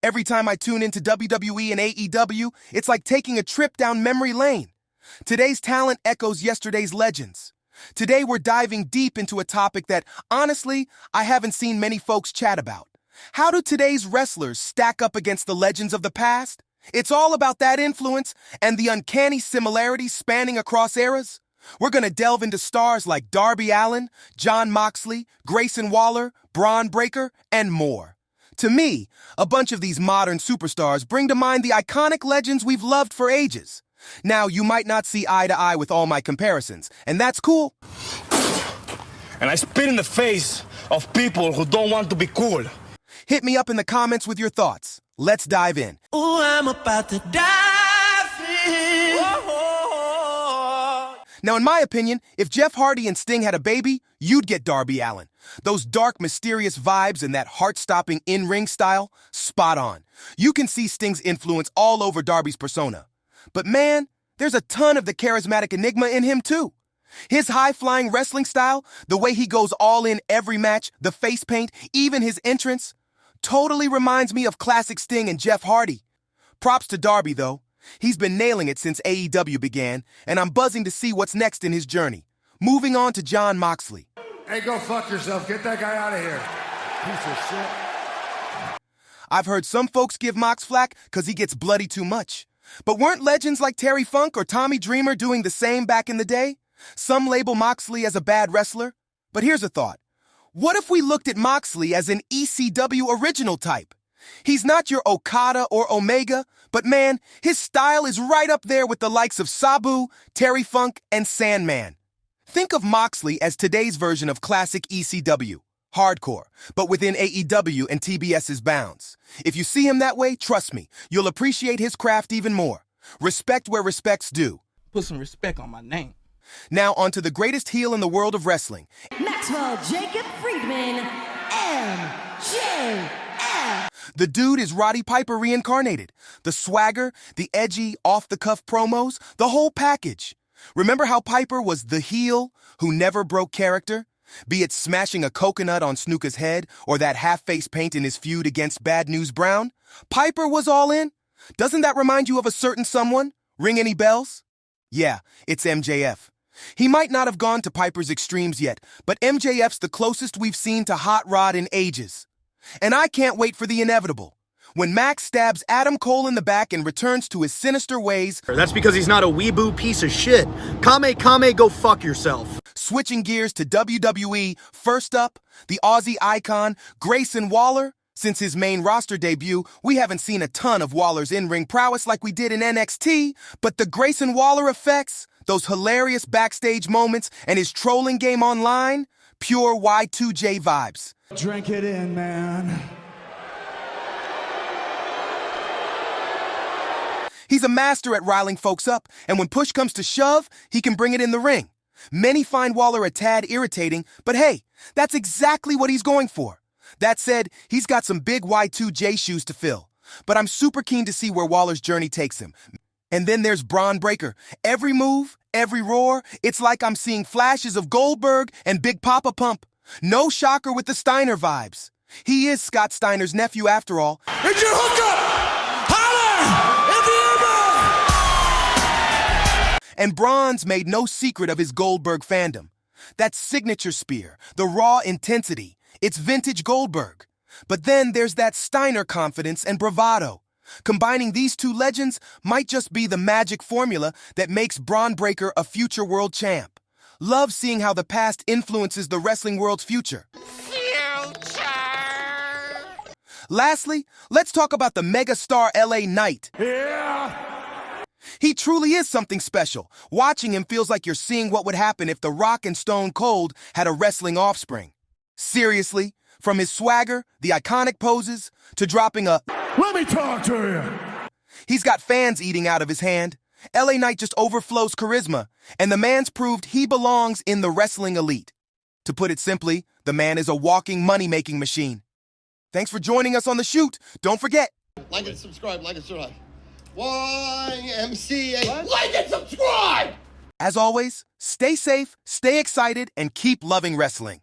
Every time I tune into WWE and AEW, it's like taking a trip down memory lane. Today's talent echoes yesterday's legends. Today we're diving deep into a topic that, honestly, I haven't seen many folks chat about. How do today's wrestlers stack up against the legends of the past? It's all about that influence and the uncanny similarities spanning across eras. We're gonna delve into stars like Darby Allin, Jon Moxley, Grayson Waller, Braun Breaker, and more. To me, a bunch of these modern superstars bring to mind the iconic legends we've loved for ages. Now, you might not see eye to eye with all my comparisons, and that's cool. And I spit in the face of people who don't want to be cool. Hit me up in the comments with your thoughts. Let's dive in. Ooh, I'm about to dive in. Now, in my opinion, if Jeff Hardy and Sting had a baby, you'd get Darby Allin. Those dark, mysterious vibes and that heart-stopping in-ring style, spot on. You can see Sting's influence all over Darby's persona. But man, there's a ton of the charismatic enigma in him too. His high-flying wrestling style, the way he goes all in every match, the face paint, even his entrance, totally reminds me of classic Sting and Jeff Hardy. Props to Darby, though. He's been nailing it since AEW began, and I'm buzzing to see what's next in his journey. Moving on to Jon Moxley. Hey, go fuck yourself. Get that guy out of here. Piece of shit. I've heard some folks give Mox flack because he gets bloody too much. But weren't legends like Terry Funk or Tommy Dreamer doing the same back in the day? Some label Moxley as a bad wrestler. But here's a thought. What if we looked at Moxley as an ECW original type? He's not your Okada or Omega, but man, his style is right up there with the likes of Sabu, Terry Funk, and Sandman. Think of Moxley as today's version of classic ECW, hardcore, but within AEW and TBS's bounds. If you see him that way, trust me, you'll appreciate his craft even more. Respect where respect's due. Put some respect on my name. Now on to the greatest heel in the world of wrestling. Maxwell Jacob Friedman, MJF. The dude is Roddy Piper reincarnated. The swagger, the edgy, off-the-cuff promos, the whole package. Remember how Piper was the heel who never broke character? Be it smashing a coconut on Snuka's head or that half-face paint in his feud against Bad News Brown? Piper was all in? Doesn't that remind you of a certain someone? Ring any bells? Yeah, it's MJF. He might not have gone to Piper's extremes yet, but MJF's the closest we've seen to Hot Rod in ages. And I can't wait for the inevitable. When Max stabs Adam Cole in the back and returns to his sinister ways. That's because he's not a weeboo piece of shit. Kame, go fuck yourself. Switching gears to WWE, first up, the Aussie icon, Grayson Waller. Since his main roster debut, we haven't seen a ton of Waller's in-ring prowess like we did in NXT, but the Grayson Waller effects, those hilarious backstage moments, and his trolling game online, pure Y2J vibes. Drink it in, man. He's a master at riling folks up, and when push comes to shove, he can bring it in the ring. Many find Waller a tad irritating, but hey, that's exactly what he's going for. That said, he's got some big Y2J shoes to fill, but I'm super keen to see where Waller's journey takes him. And then there's Braun Breaker. Every move, every roar, it's like I'm seeing flashes of Goldberg and Big Papa Pump. No shocker with the Steiner vibes. He is Scott Steiner's nephew after all. It's your hookup! Holler! And Braun's made no secret of his Goldberg fandom. That signature spear, the raw intensity, it's vintage Goldberg. But then there's that Steiner confidence and bravado. Combining these two legends might just be the magic formula that makes Braun Breaker a future world champ. Love seeing how the past influences the wrestling world's future. Lastly, let's talk about the megastar LA Knight. Yeah! He truly is something special. Watching him feels like you're seeing what would happen if The Rock and Stone Cold had a wrestling offspring. Seriously, from his swagger, the iconic poses, to dropping a Let me talk to you! He's got fans eating out of his hand. LA Knight just overflows charisma, and the man's proved he belongs in the wrestling elite. To put it simply, the man is a walking money-making machine. Thanks for joining us on The Shoot. Don't forget. Like and subscribe, YMCA. Like and subscribe! As always, stay safe, stay excited, and keep loving wrestling.